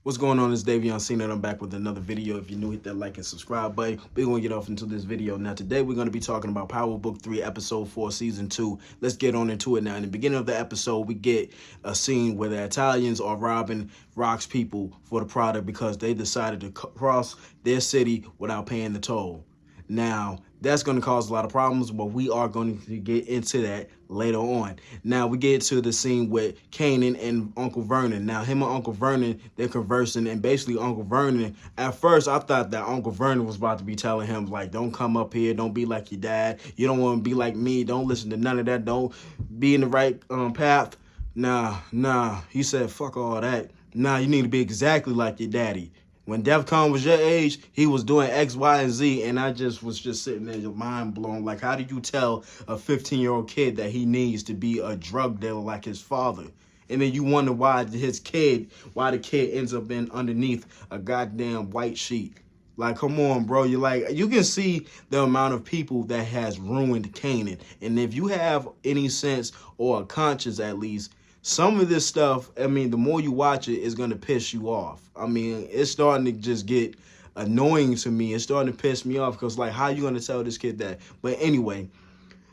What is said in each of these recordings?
What's going on? It's Davion Cena, and I'm back with another video. If you're new, hit that like and subscribe button. We're going to get off into this video. Now, today we're going to be talking about Power Book 3, Episode 4, Season 2. Let's get on into it now. In the beginning of the episode, we get a scene where the Italians are robbing Rock's people for the product because they decided to cross their city without paying the toll. Now, that's going to cause a lot of problems, but we are going to get into that later on. Now, we get to the scene with Kanan and Uncle Vernon. Now, him and Uncle Vernon, they're conversing, and basically Uncle Vernon, at first, I thought that Uncle Vernon was about to be telling him, like, don't come up here, don't be like your dad, you don't want to be like me, don't listen to none of that, don't be in the right path. Nah, he said, fuck all that. Nah, you need to be exactly like your daddy. When DEFCON was your age, he was doing X, Y, and Z, and I was just sitting there, mind blown. Like, how do you tell a 15-year-old kid that he needs to be a drug dealer like his father? And then you wonder why the kid ends up in underneath a goddamn white sheet. Like, come on, bro. You can see the amount of people that has ruined Kanan. And if you have any sense or a conscience at least, some of this stuff, I mean, the more you watch it, it's going to piss you off. I mean, it's starting to just get annoying to me. It's starting to piss me off because, like, how you going to tell this kid that? But anyway,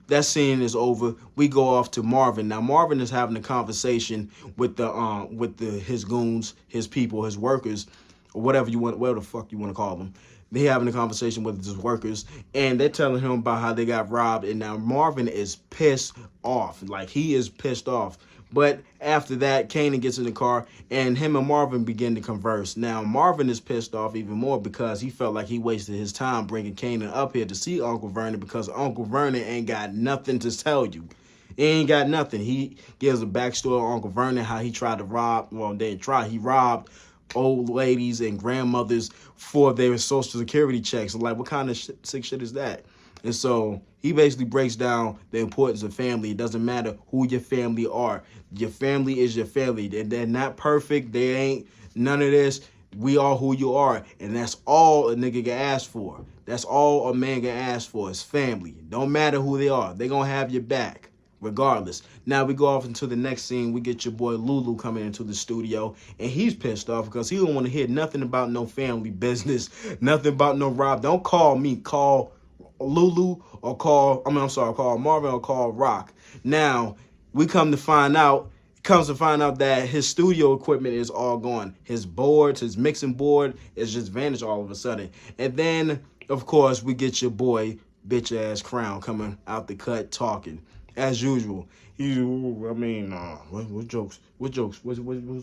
that scene is over. We go off to Marvin. Now, Marvin is having a conversation with his goons, his people, his workers, or whatever the fuck you want to call them. They having a conversation with his workers, and they're telling him about how they got robbed. And now Marvin is pissed off. Like, he is pissed off. But after that, Kanan gets in the car, and him and Marvin begin to converse. Now, Marvin is pissed off even more because he felt like he wasted his time bringing Kanan up here to see Uncle Vernon because Uncle Vernon ain't got nothing to tell you. He ain't got nothing. He gives a backstory on Uncle Vernon, how he tried to rob, he robbed old ladies and grandmothers for their social security checks. Like, what kind of sick shit is that? And so he basically breaks down the importance of family. It doesn't matter who your family are. Your family is your family. They're not perfect. They ain't none of this. We are who you are. And that's all a nigga can ask for. That's all a man can ask for is family. Don't matter who they are. They're going to have your back regardless. Now we go off into the next scene. We get your boy Lulu coming into the studio, and he's pissed off because he don't want to hear nothing about no family business, nothing about no rob. Don't call me. Call Lulu or call Marvin or call Rock. Now, we come to find out that his studio equipment is all gone. His boards, his mixing board is just vanished all of a sudden. And then, of course, we get your boy, bitch-ass Crown, coming out the cut talking. As usual. What jokes? What's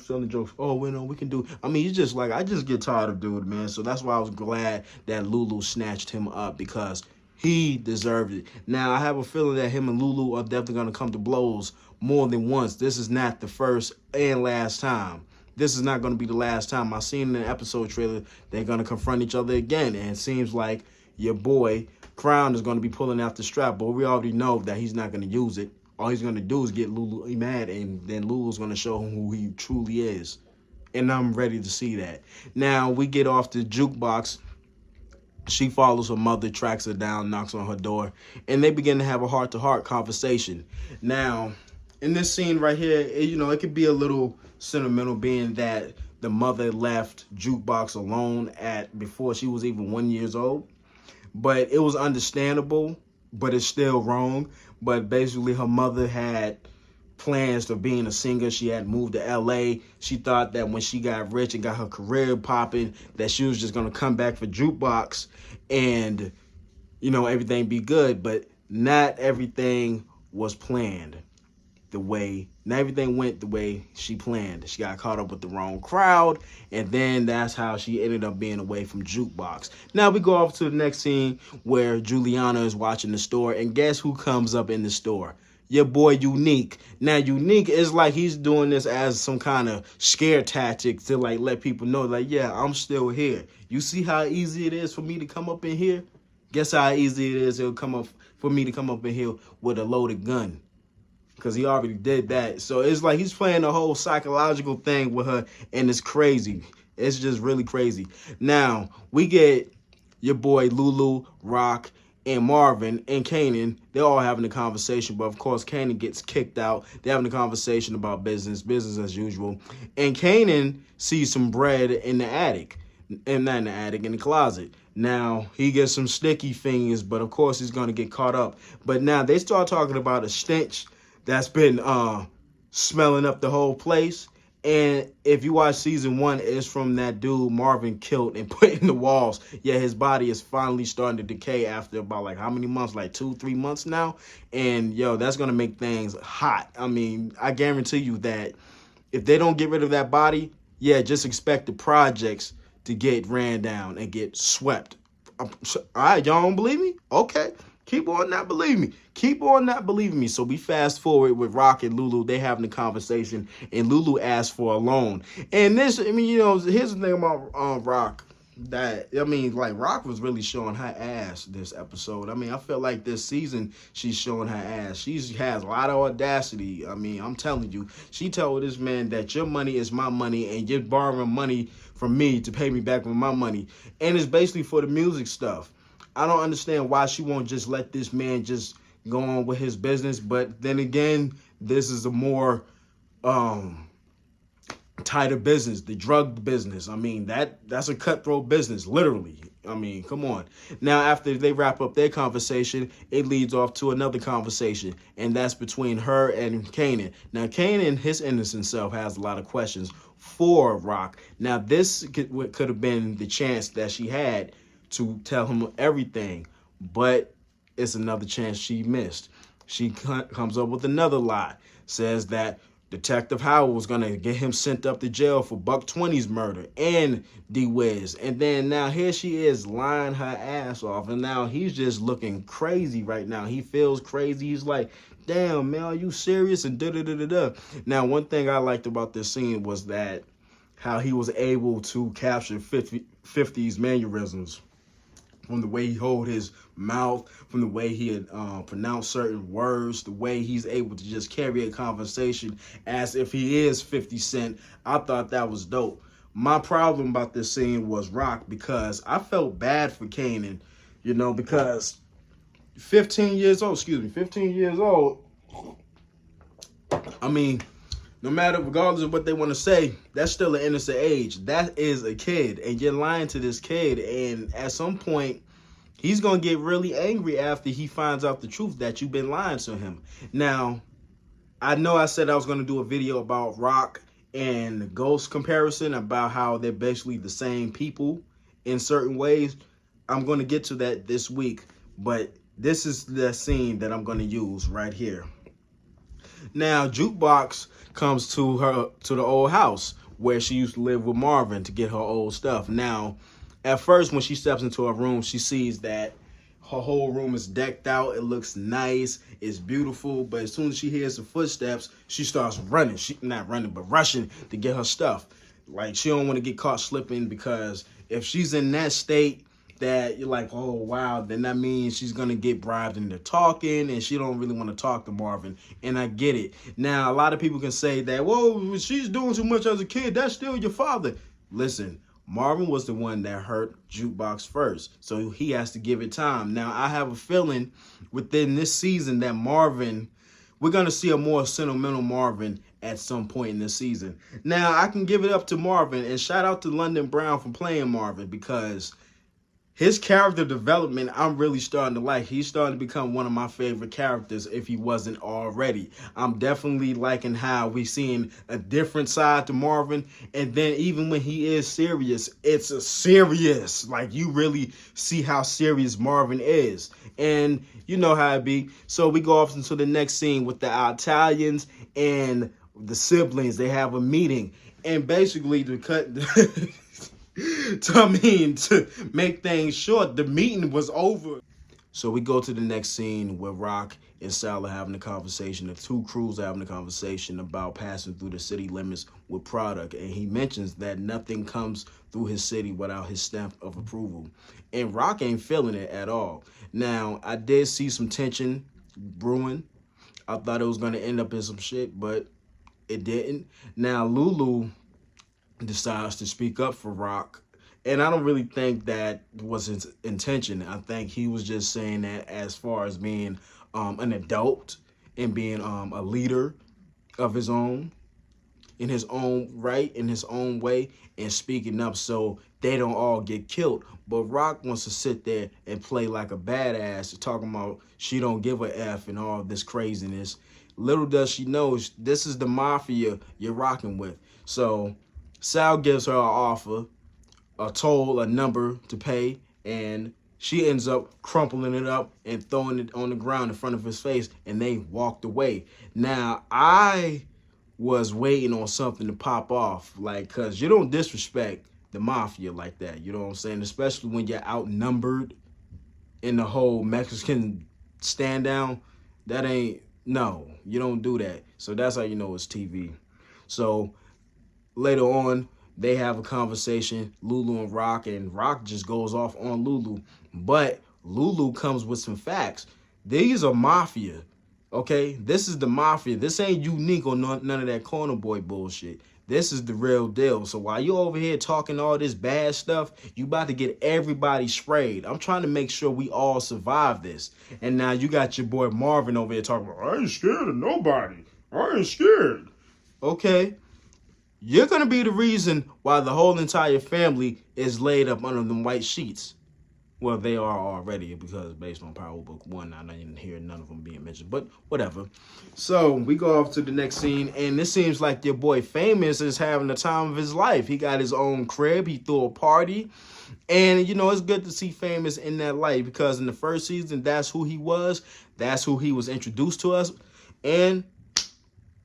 selling jokes? Oh, we can do. I mean, he's just like, I just get tired of dude, man. So that's why I was glad that Lulu snatched him up because he deserved it. Now, I have a feeling that him and Lulu are definitely going to come to blows more than once. This is not the first and last time. This is not going to be the last time. I seen in the episode trailer they're going to confront each other again. And it seems like your boy Crown is going to be pulling out the strap. But we already know that he's not going to use it. All he's going to do is get Lulu mad. And then Lulu's going to show him who he truly is. And I'm ready to see that. Now, we get off the jukebox. She follows her mother, tracks her down, knocks on her door, and they begin to have a heart-to-heart conversation. Now, in this scene right here, it could be a little sentimental being that the mother left Jukebox alone before she was even 1 year old. But it was understandable, but it's still wrong. But basically, her mother had plans of being a singer. She had moved to LA. She thought that when she got rich and got her career popping, that she was just going to come back for Jukebox and, everything be good. But not everything was planned not everything went the way she planned. She got caught up with the wrong crowd, and then that's how she ended up being away from Jukebox. Now we go off to the next scene where Juliana is watching the store, and guess who comes up in the store? Your boy Unique. Now, Unique is like he's doing this as some kind of scare tactic to, like, let people know, like, yeah, I'm still here. You see how easy it is for me to come up in here? Guess how easy it is for me to come up in here with a loaded gun. Because he already did that. So it's like he's playing the whole psychological thing with her, and it's crazy. It's just really crazy. Now, we get your boy Lulu, Rock, and Marvin and Kanan, they're all having a conversation. But of course, Kanan gets kicked out. They're having a conversation about business as usual. And Kanan sees some bread in the attic, and not in the attic, in the closet. Now, he gets some sticky fingers, but of course, he's going to get caught up. But now they start talking about a stench that's been smelling up the whole place. And if you watch season 1, it's from that dude Marvin killed and put in the walls. Yeah, his body is finally starting to decay after about like how many months? Like 2-3 months now. And yo, that's gonna make things hot. I mean, I guarantee you that if they don't get rid of that body, yeah, just expect the projects to get ran down and get swept. All right, y'all don't believe me? Okay. Keep on not believing me. Keep on not believing me. So we fast forward with Rock and Lulu. They having a conversation, and Lulu asked for a loan. And this, I mean, you know, here's the thing about Rock. That, I mean, like, Rock was really showing her ass this episode. I mean, I feel like this season she's showing her ass. She has a lot of audacity. I mean, I'm telling you, she told this man that your money is my money and you're borrowing money from me to pay me back with my money. And it's basically for the music stuff. I don't understand why she won't just let this man just go on with his business. But then again, this is a more tighter business, the drug business. I mean, that's a cutthroat business, literally. I mean, come on. Now, after they wrap up their conversation, it leads off to another conversation, and that's between her and Kanan. Now, Kanan, his innocent self, has a lot of questions for Rock. Now, this could have been the chance that she had to tell him everything, but it's another chance she missed. She comes up with another lie, says that Detective Howard was going to get him sent up to jail for Buck 20's murder and D-Wiz. And then now here she is lying her ass off, and now he's just looking crazy right now. He feels crazy. He's like, damn, man, are you serious? And da-da-da-da-da. Now, one thing I liked about this scene was that how he was able to capture 50's mannerisms. From the way he hold his mouth, from the way he had pronounced certain words, the way he's able to just carry a conversation as if he is 50 Cent. I thought that was dope. My problem about this scene was Rock, because I felt bad for Kanan, you know, because 15 years old, I mean, no matter, regardless of what they want to say, that's still an innocent age. That is a kid, and you're lying to this kid, and at some point, he's going to get really angry after he finds out the truth that you've been lying to him. Now, I know I said I was going to do a video about Rock and Ghost comparison, about how they're basically the same people in certain ways. I'm going to get to that this week, but this is the scene that I'm going to use right here. Now, Jukebox comes to the old house where she used to live with Marvin to get her old stuff. Now, at first, when she steps into her room, she sees that her whole room is decked out. It looks nice. It's beautiful. But as soon as she hears the footsteps, she starts running. Not running, but rushing to get her stuff. Like, she don't want to get caught slipping, because if she's in that state that you're like, oh, wow, then that means she's going to get bribed into talking, and she don't really want to talk to Marvin. And I get it. Now, a lot of people can say that, whoa, she's doing too much as a kid. That's still your father. Listen, Marvin was the one that hurt Jukebox first, so he has to give it time. Now, I have a feeling within this season that Marvin, we're going to see a more sentimental Marvin at some point in this season. Now, I can give it up to Marvin, and shout out to London Brown for playing Marvin, because his character development, I'm really starting to like. He's starting to become one of my favorite characters if he wasn't already. I'm definitely liking how we're seeing a different side to Marvin. And then even when he is serious, it's a serious. Like, you really see how serious Marvin is. And you know how it be. So we go off into the next scene with the Italians and the siblings. They have a meeting. And basically to cut... to make things short, the meeting was over. So we go to the next scene where Rock and Sal are having a conversation. The two crews are having a conversation about passing through the city limits with product. And he mentions that nothing comes through his city without his stamp of approval. And Rock ain't feeling it at all. Now, I did see some tension brewing. I thought it was going to end up in some shit, but it didn't. Now, Lulu decides to speak up for Rock And I don't really think that was his intention. I think he was just saying that as far as being an adult and being a leader of his own, in his own right, in his own way, and speaking up so they don't all get killed. But Rock wants to sit there and play like a badass, talking about she don't give a F and all this craziness. Little does she know, this is the mafia you're rocking with. So Sal gives her an offer, a toll, a number to pay, and she ends up crumpling it up and throwing it on the ground in front of his face, and they walked away. Now, I was waiting on something to pop off, like, because you don't disrespect the mafia like that, you know what I'm saying? Especially when you're outnumbered in the whole Mexican stand down. That ain't, no, you don't do that. So that's how you know it's TV. So later on, they have a conversation, Lulu and Rock just goes off on Lulu. But Lulu comes with some facts. These are mafia, okay? This is the mafia. This ain't unique or none of that corner boy bullshit. This is the real deal. So while you over here talking all this bad stuff, you about to get everybody sprayed. I'm trying to make sure we all survive this. And now you got your boy Marvin over here talking about, I ain't scared of nobody. I ain't scared. Okay. You're going to be the reason why the whole entire family is laid up under them white sheets. Well, they are already, because based on Power Book 1, I didn't hear none of them being mentioned, but whatever. So we go off to the next scene, and this seems like your boy Famous is having the time of his life. He got his own crib. He threw a party. And, you know, it's good to see Famous in that light, because in the first season, that's who he was. That's who he was introduced to us. And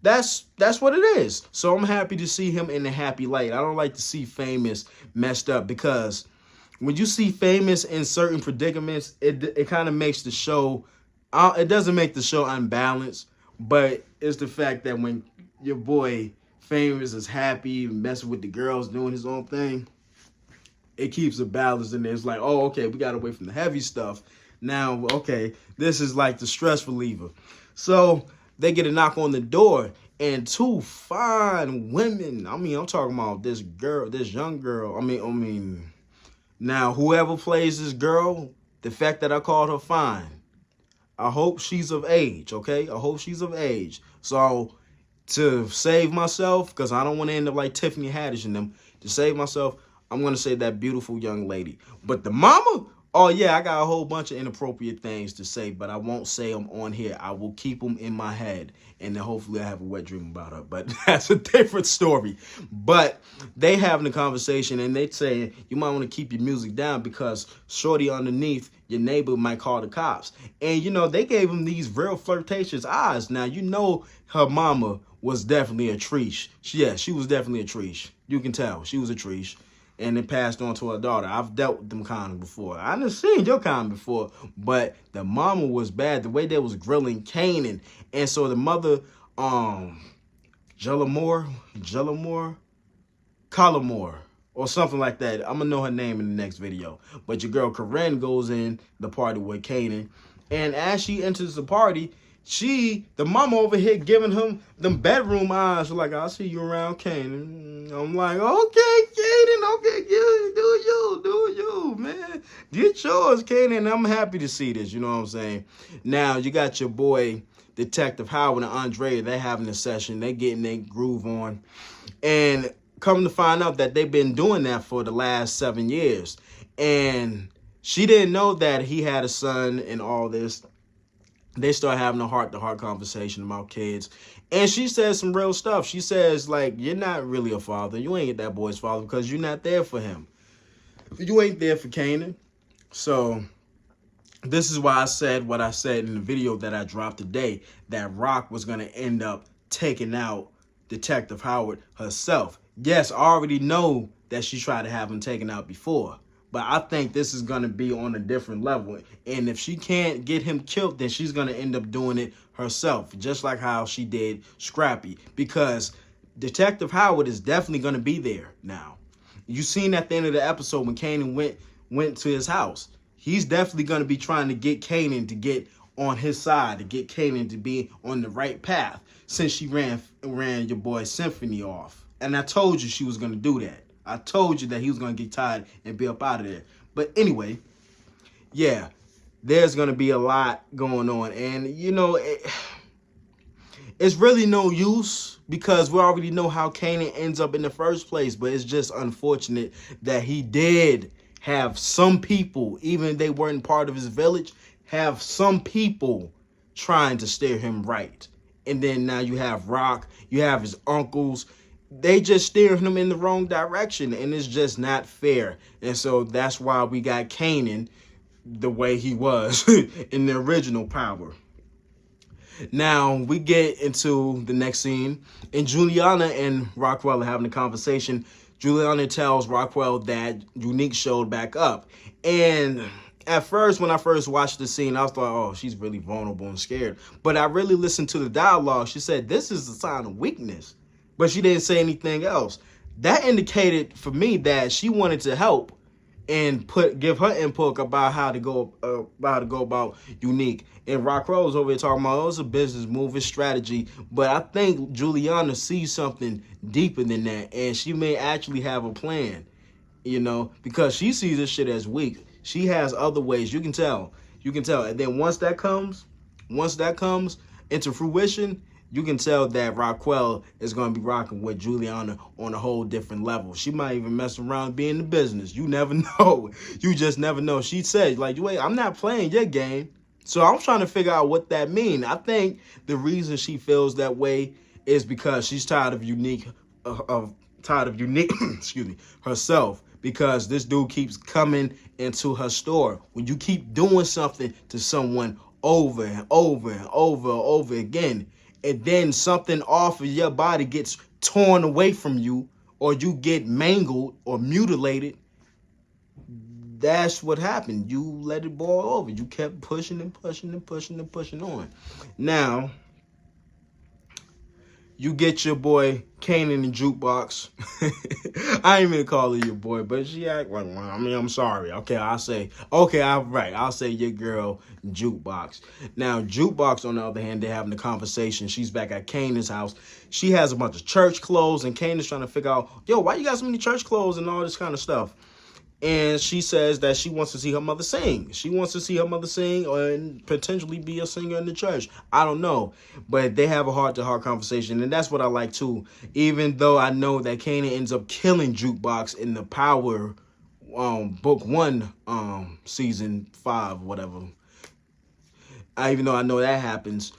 that's what it is. So I'm happy to see him in a happy light. I don't like to see Famous messed up, because when you see Famous in certain predicaments, it kind of makes the show, it doesn't make the show unbalanced, but it's the fact that when your boy Famous is happy, messing with the girls, doing his own thing, it keeps a balance in there. It's like, oh, okay, we got away from the heavy stuff. Now, okay, this is like the stress reliever. So they get a knock on the door, and two fine women, I'm talking about this girl, this young girl, now, whoever plays this girl, the fact that I called her fine, I hope she's of age, okay? I hope she's of age. So, to save myself, because I don't want to end up like Tiffany Haddish and them, to save myself, I'm going to say that beautiful young lady. But the mama, oh yeah, I got a whole bunch of inappropriate things to say, but I won't say them on here. I will keep them in my head, and then hopefully I have a wet dream about her. But that's a different story. But they having a conversation, and they saying you might want to keep your music down because shorty underneath, your neighbor might call the cops. And, you know, they gave him these real flirtatious eyes. Now, you know her mama was definitely a treesh. Yeah, she was definitely a treesh. You can tell. She was a treesh. And it passed on to her daughter. I've dealt with them kind before. I done seen your kind before. But the mama was bad. The way they was grilling Kanan. And so the mother, Collamore, or something like that. I'm going to know her name in the next video. But your girl Kanan goes in the party with Kanan. And as she enters the party, the mama over here giving him them bedroom eyes. Like, I'll see you around Kanan. I'm like, okay, Kanan, okay, do you, man. Get yours, Kanan. I'm happy to see this, you know what I'm saying? Now, you got your boy, Detective Howard and Andrea. They're having a session. They getting their groove on. And come to find out that they've been doing that for the last 7 years. And she didn't know that he had a son and all this. They start having a heart-to-heart conversation about kids. And she says some real stuff. She says, like, you're not really a father. You ain't that boy's father because you're not there for him. You ain't there for Kanan. So this is why I said what I said in the video that I dropped today, that Rock was going to end up taking out Detective Howard herself. Yes, I already know that she tried to have him taken out before. But I think this is going to be on a different level. And if she can't get him killed, then she's going to end up doing it herself. Just like how she did Scrappy. Because Detective Howard is definitely going to be there now. You seen at the end of the episode when Kanan went to his house. He's definitely going to be trying to get Kanan to get on his side. To get Kanan to be on the right path. Since she ran your boy Symphony off. And I told you she was going to do that. I told you that he was going to get tired and be up out of there. But anyway, yeah, there's going to be a lot going on. And, it's really no use because we already know how Kanan ends up in the first place. But it's just unfortunate that he did have some people, even if they weren't part of his village, have some people trying to steer him right. And then now you have Rock, you have his uncles. They just steering him in the wrong direction, and it's just not fair. And so that's why we got Kanan the way he was in the original Power. Now, we get into the next scene, and Juliana and Rockwell are having a conversation. Juliana tells Rockwell that Unique showed back up. And at first, when I first watched the scene, I was like, oh, she's really vulnerable and scared. But I really listened to the dialogue. She said, this is a sign of weakness. But she didn't say anything else. That indicated for me that she wanted to help and give her input about how to go about Unique. And Rockwell was over here talking about, it's a business move, it's strategy. But I think Juliana sees something deeper than that, and she may actually have a plan, because she sees this shit as weak. She has other ways. You can tell. And then once that comes into fruition, you can tell that Rockwell is going to be rocking with Juliana on a whole different level. She might even mess around being in the business. You never know. You just never know. She said, like, wait, I'm not playing your game. So I'm trying to figure out what that means. I think the reason she feels that way is because she's tired of Unique, excuse me, herself. Because this dude keeps coming into her store. When you keep doing something to someone over and over and over and over again, and then something off of your body gets torn away from you, or you get mangled or mutilated, that's what happened. You let it boil over. You kept pushing and pushing and pushing and pushing on. Now, you get your boy Kanan in Jukebox. I ain't even call her your boy, but she act like, well, I'm sorry. Okay, I'll say your girl Jukebox. Now, Jukebox, on the other hand, they're having a conversation. She's back at Kanan's house. She has a bunch of church clothes, and Kanan's trying to figure out, yo, why you got so many church clothes and all this kind of stuff? And she says that she wants to see her mother sing. She wants to see her mother sing and potentially be a singer in the church. I don't know. But they have a heart-to-heart conversation, and that's what I like, too. Even though I know that Kanan ends up killing Jukebox in the Power Book 1, Season 5, whatever. Even though I know that happens,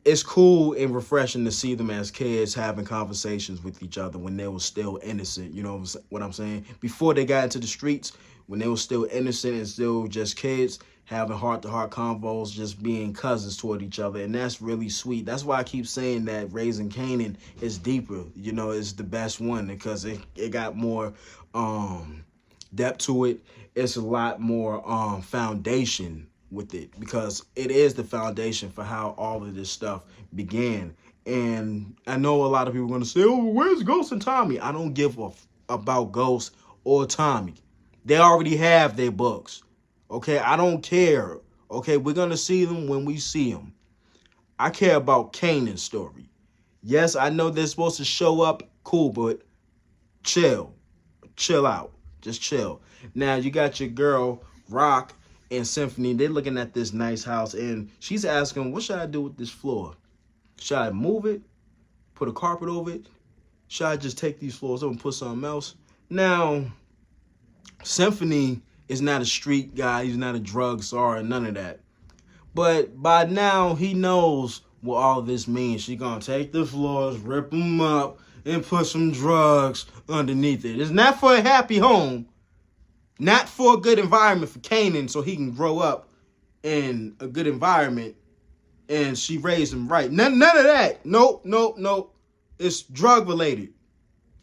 it's cool and refreshing to see them as kids having conversations with each other when they were still innocent. You know what I'm saying? Before they got into the streets, when they were still innocent and still just kids, having heart-to-heart convos, just being cousins toward each other. And that's really sweet. That's why I keep saying that Raising Kanan is deeper. It's the best one because it got more depth to it. It's a lot more foundation with it, because it is the foundation for how all of this stuff began. And I know a lot of people are going to say, oh, where's Ghost and Tommy? I don't give a about Ghost or Tommy. They already have their books. Okay, I don't care. Okay, we're going to see them when we see them. I care about Kanan's story. Yes, I know they're supposed to show up, cool, but chill out, just chill. Now you got your girl Rock and Symphony. They're looking at this nice house, and she's asking, what should I do with this floor? Should I move it? Put a carpet over it? Should I just take these floors up and put something else? Now, Symphony is not a street guy. He's not a drug czar, none of that. But by now, he knows what all of this means. She's going to take the floors, rip them up, and put some drugs underneath it. It's not for a happy home. Not for a good environment for Kanan so he can grow up in a good environment and she raised him right. None of that. Nope. It's drug related.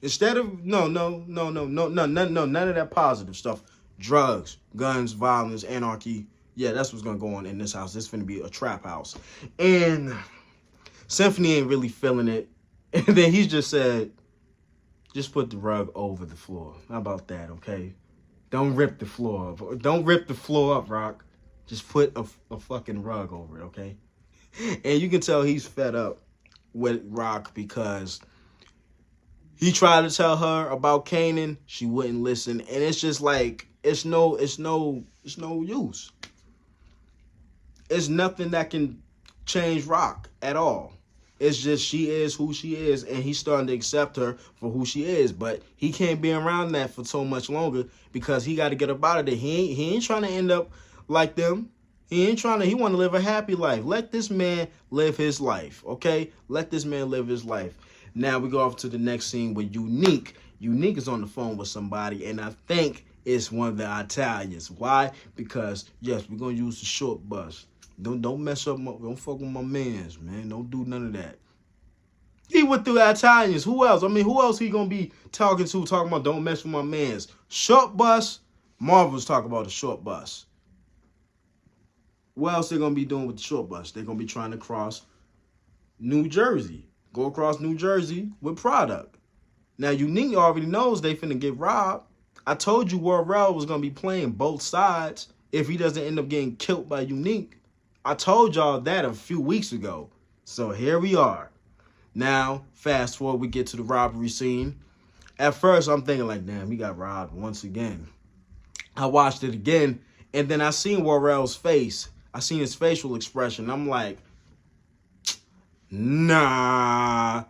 Instead of none of that positive stuff. Drugs, guns, violence, anarchy. Yeah, that's what's gonna go on in this house. This is gonna be a trap house. And Symphony ain't really feeling it. And then he just said, just put the rug over the floor. How about that, okay? Don't rip the floor up. Don't rip the floor up, Rock. Just put a fucking rug over it, okay? And you can tell he's fed up with Rock because He tried to tell her about Kanan. She wouldn't listen. And it's just like, it's no use. It's nothing that can change Rock at all. It's just she is who she is, and he's starting to accept her for who she is. But he can't be around that for so much longer because he got to get up out of there. He ain't trying to end up like them. He want to live a happy life. Let this man live his life, okay? Let this man live his life. Now we go off to the next scene with Unique. Unique is on the phone with somebody, and I think it's one of the Italians. Why? Because, yes, we're going to use the short bus. Don't mess up, don't fuck with my mans, man. Don't do none of that. He went through the Italians. Who else? I mean, who else he going to be talking about don't mess with my mans? Short bus. Marvel's talking about the short bus. What else they going to be doing with the short bus? They're going to be trying to cross New Jersey. Go across New Jersey with product. Now, Unique already knows they finna get robbed. I told you Warrell was going to be playing both sides if he doesn't end up getting killed by Unique. I told y'all that a few weeks ago. So here we are. Now, fast forward, we get to the robbery scene. At first, I'm thinking like, damn, he got robbed once again. I watched it again, and then I seen Warrell's face. I seen his facial expression. I'm like, nah,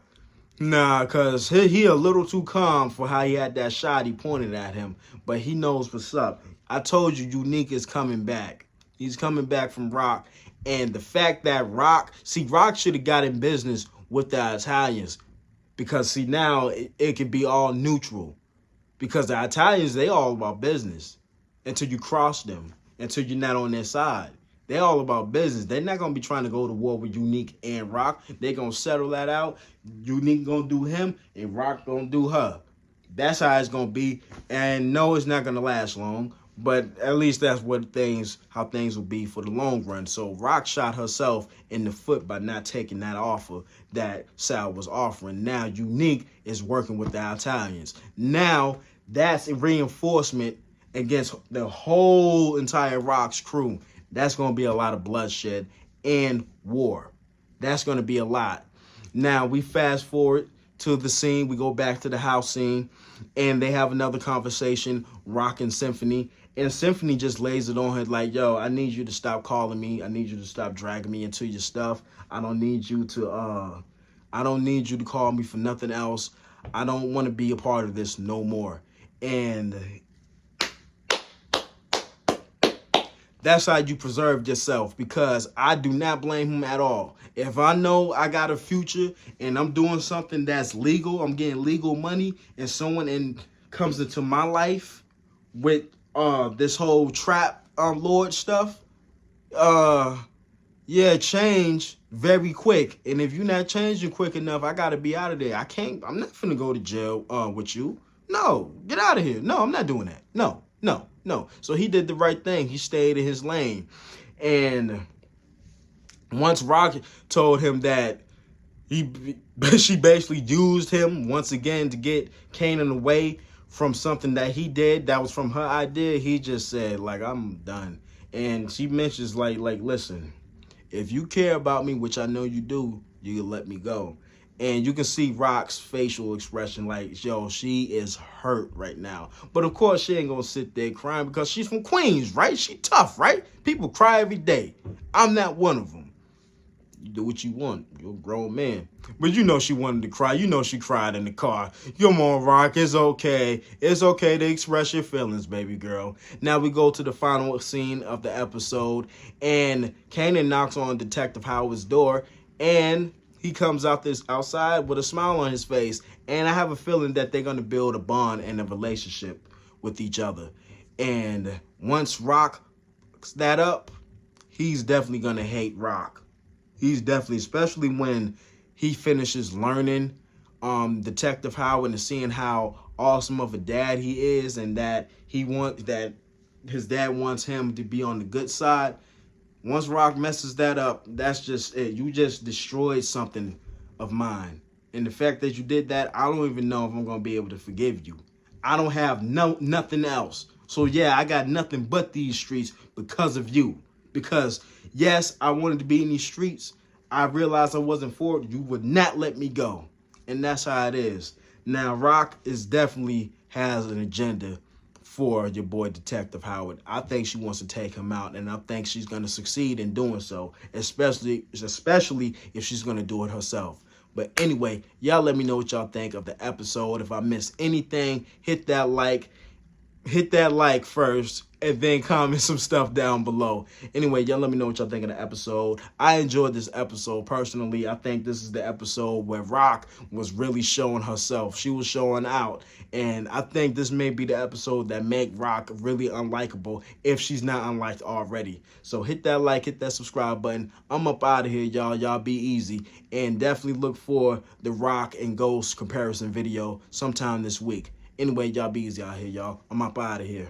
because he a little too calm for how he had that shot he pointed at him. But he knows what's up. I told you Unique is coming back. He's coming back from Rock. And the fact that Rock should have got in business with the Italians. Because, see, now it could be all neutral. Because the Italians, they all about business. Until you cross them. Until you're not on their side. They all about business. They're not going to be trying to go to war with Unique and Rock. They're going to settle that out. Unique going to do him, and Rock going to do her. That's how it's going to be. And no, it's not going to last long. But at least that's how things will be for the long run. So Rock shot herself in the foot by not taking that offer that Sal was offering. Now Unique is working with the Italians. Now that's a reinforcement against the whole entire Rock's crew. That's going to be a lot of bloodshed and war. That's going to be a lot. Now we fast forward to the scene. We go back to the house scene, and they have another conversation, Rock and Symphony. And Symphony just lays it on her like, yo, I need you to stop calling me. I need you to stop dragging me into your stuff. I don't need you to call me for nothing else. I don't want to be a part of this no more. And that's how you preserve yourself, because I do not blame him at all. If I know I got a future and I'm doing something that's legal, I'm getting legal money, and someone comes into my life with this whole trap lord stuff, yeah, change very quick. And if you're not changing quick enough, I gotta be out of there. I'm not finna go to jail with you. No, get out of here. No, I'm not doing that. No. So he did the right thing. He stayed in his lane. And once Rock told him that she basically used him once again to get Kanan away from something that he did that was from her idea, he just said, like, I'm done. And she mentions, like, listen, if you care about me, which I know you do, you can let me go. And you can see Rock's facial expression like, yo, she is hurt right now. But, of course, she ain't going to sit there crying because she's from Queens, right? She tough, right? People cry every day. I'm not one of them. You do what you want. You're a grown man. But you know she wanted to cry. You know she cried in the car. Come on, Rock. It's okay. It's okay to express your feelings, baby girl. Now we go to the final scene of the episode. And Kanan knocks on Detective Howard's door. And he comes outside with a smile on his face. And I have a feeling that they're going to build a bond and a relationship with each other. And once Rock fucks that up, he's definitely going to hate Rock. He's definitely, especially when he finishes learning Detective Howard and seeing how awesome of a dad he is, and that his dad wants him to be on the good side. Once Rock messes that up, that's just it. You just destroyed something of mine. And the fact that you did that, I don't even know if I'm going to be able to forgive you. I don't have nothing else. So yeah, I got nothing but these streets because of you. Because yes, I wanted to be in these streets. I realized I wasn't for it. You would not let me go. And that's how it is. Now, Rock is definitely has an agenda for your boy Detective Howard. I think she wants to take him out, and I think she's going to succeed in doing so, especially if she's going to do it herself. But anyway, y'all let me know what y'all think of the episode. If I missed anything, hit that like first, and then comment some stuff down below. Anyway, y'all let me know what y'all think of the episode. I enjoyed this episode personally. I think this is the episode where Rock was really showing herself. She was showing out, and I think this may be the episode that make Rock really unlikable if she's not unliked already. So hit that like, hit that subscribe button. I'm up out of here, y'all. Y'all be easy, and definitely look for the Rock and Ghost comparison video sometime this week. Anyway, y'all be easy out here, y'all. I'm up out of here.